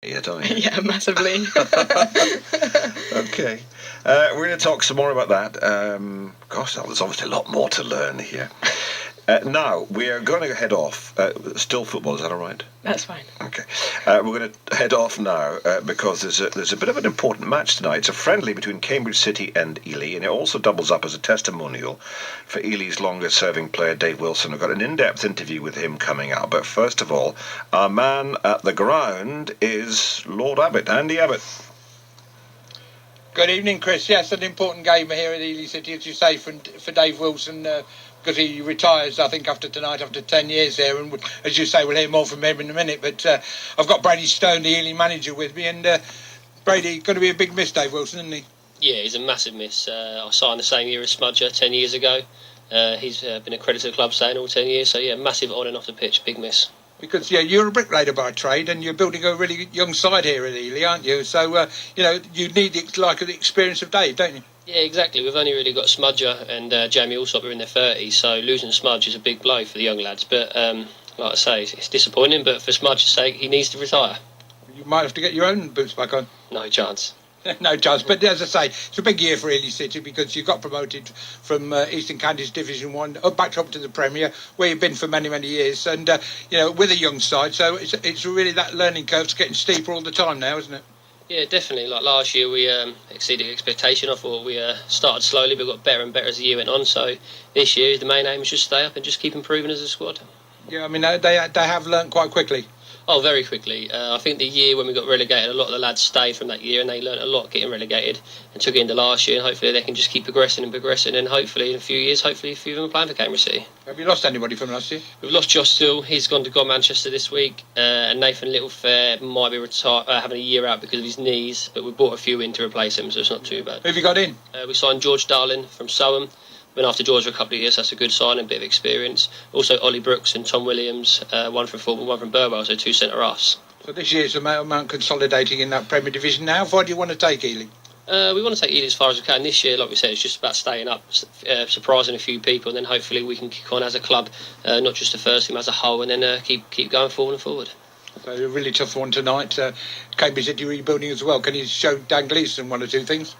Yeah, don't you? Yeah, massively. Okay. We're going to talk some more about that. Gosh, there's obviously a lot more to learn here. Now, we are going to head off. Still football, is that all right? That's fine. Okay. We're going to head off now because there's a bit of an important match tonight. It's a friendly between Cambridge City and Ely, and it also doubles up as a testimonial for Ely's longest-serving player, Dave Wilson. We've got an in-depth interview with him coming up. But first of all, our man at the ground is Lord Abbott, Andy Abbott. Good evening, Chris. Yes, an important game here at Ely City, as you say, for Dave Wilson, because he retires, I think, after tonight, after 10 years there. And as you say, we'll hear more from him in a minute. But I've got Brady Stone, the Ely manager, with me. And Brady, going to be a big miss, Dave Wilson, isn't he? Yeah, he's a massive miss. I signed the same year as Smudge 10 years ago. He's been a credit to the club staying all 10 years. So, yeah, massive on and off the pitch, big miss. Because, yeah, you're a bricklayer by trade and you're building a really young side here at Ely, aren't you? So, you need the experience of Dave, don't you? Yeah, exactly. We've only really got Smudger and Jamie Alsop are in their 30s, so losing Smudge is a big blow for the young lads. But, like I say, it's disappointing, but for Smudge's sake, he needs to retire. You might have to get your own boots back on. No chance. No chance, but as I say, it's a big year for Ely City because you got promoted from Eastern Counties Division 1 back up to the Premier, where you've been for many, many years, and with a young side, so it's really that learning curve's getting steeper all the time now, isn't it? Yeah, definitely. Like last year, we exceeded expectation. I thought we started slowly, but got better and better as the year went on. So this year, the main aim is just stay up and just keep improving as a squad. Yeah, I mean, they have learnt quite quickly. Oh, very quickly. I think the year when we got relegated, a lot of the lads stayed from that year and they learnt a lot getting relegated and took it into last year, and hopefully they can just keep progressing, and hopefully in a few years, hopefully a few of them are playing for Cambridge City. Have you lost anybody from last year? We've lost Josh Still. He's gone to Manchester this week, and Nathan Littlefair might be having a year out because of his knees, but we brought a few in to replace him, so it's not too bad. Who have you got in? We signed George Darling from Soham. Been after George for a couple of years, that's a good sign and a bit of experience. Also Ollie Brooks and Tom Williams, one from Fulham, one from Burwell, so two centre-halves. So this year's amount consolidating in that Premier Division now. How far do you want to take Ely? We want to take Ely as far as we can. This year, like we said, it's just about staying up, surprising a few people, and then hopefully we can kick on as a club, not just the first team as a whole, and then keep going forward and forward. So a really tough one tonight. Cambridge City rebuilding as well. Can you show Dan Gleeson one or two things?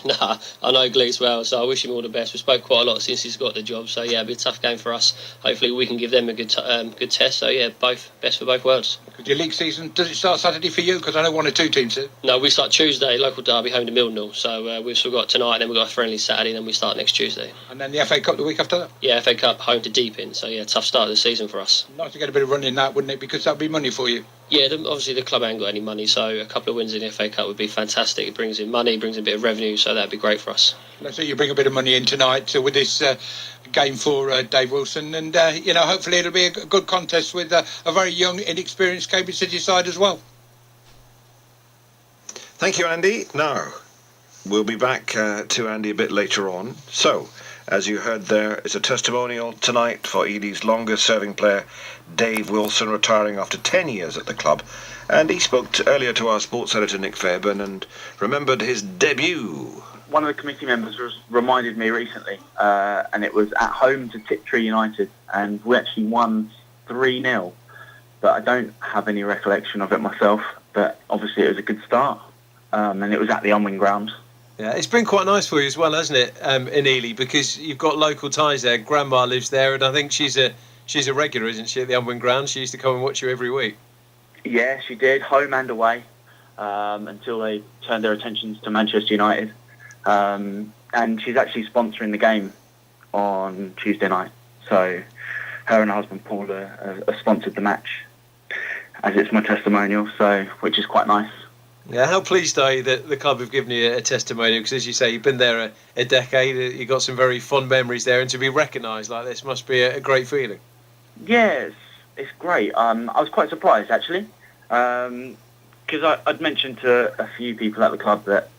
Nah, I know Glees well, so I wish him all the best. We spoke quite a lot since he's got the job, so yeah, it'll be a tough game for us. Hopefully we can give them a good test. So yeah, both best for both worlds. Because your league season, does it start Saturday for you? Because I know one or two teams do. No, we start Tuesday, local derby, home to Mildenhall. So we've still got tonight, and then we've got a friendly Saturday, and then we start next Tuesday. And then the FA Cup the week after that? Yeah, FA Cup, home to Deepin. So yeah, tough start of the season for us. Nice to get a bit of run in that, wouldn't it? Because that'd be money for you. Yeah, obviously the club ain't got any money, so a couple of wins in the FA Cup would be fantastic. It brings in money, brings in a bit of revenue, so that'd be great for us. Let's say you bring a bit of money in tonight with this game for Dave Wilson, and hopefully it'll be a good contest with a very young, inexperienced Cambridge City side as well. Thank you, Andy. Now, we'll be back to Andy a bit later on. So, as you heard there, it's a testimonial tonight for Ely's longest-serving player, Dave Wilson, retiring after 10 years at the club. And he spoke earlier to our sports editor, Nick Fairbairn, and remembered his debut. One of the committee members reminded me recently, and it was at home to Tiptree United, and we actually won 3-0. But I don't have any recollection of it myself, but obviously it was a good start. And it was at the Uwin ground. Yeah, it's been quite nice for you as well, hasn't it, in Ely, because you've got local ties there. Grandma lives there, and I think she's a regular, isn't she, at the Uwin ground? She used to come and watch you every week. Yeah, she did, home and away, until they turned their attentions to Manchester United. And she's actually sponsoring the game on Tuesday night. So her and her husband Paul are sponsored the match, as it's my testimonial, which is quite nice. Yeah, how pleased are you that the club have given you a testimonial? Because as you say, you've been there a decade, you've got some very fond memories there, and to be recognised like this must be a great feeling. Yeah, it's great. I was quite surprised, actually, because I'd mentioned to a few people at the club that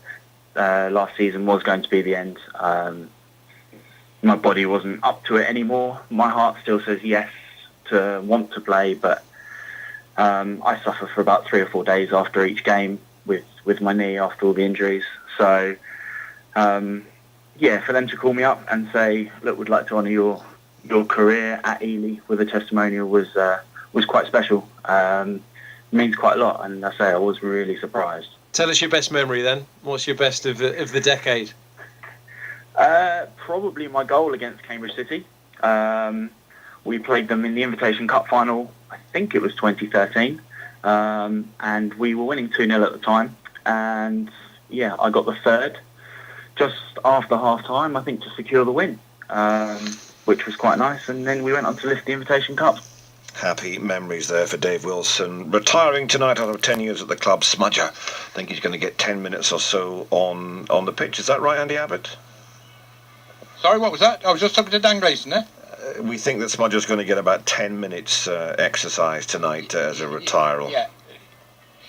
last season was going to be the end. My body wasn't up to it anymore. My heart still says yes to want to play, but I suffer for about 3 or 4 days after each game with my knee after all the injuries. So, for them to call me up and say, look, we'd like to honour your career at Ely with a testimonial was quite special. means quite a lot. And I say I was really surprised. Tell us your best memory then. What's your best of the decade? Probably my goal against Cambridge City. We played them in the Invitation Cup final, I think it was 2013, and we were winning 2-0 at the time. And yeah, I got the third just after half time, I think, to secure the win, which was quite nice. And then we went on to lift the Invitation Cup. Happy memories there for Dave Wilson. Retiring tonight after 10 years at the club, Smudger. I think he's going to get 10 minutes or so on the pitch. Is that right, Andy Abbott? Sorry, what was that? I was just talking to Dan Gleeson there. We think that Smudger's going to get about 10 minutes exercise tonight as a retiral.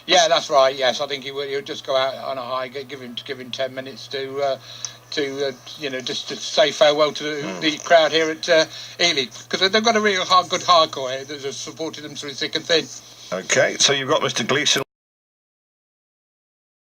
Yeah, that's right. Yes, I think he will. He'll just go out on a high, give him 10 minutes to just to say farewell to the crowd here at Ely, because they've got a real good hardcore here that has supported them through thick and thin. Okay, so you've got Mr. Gleeson.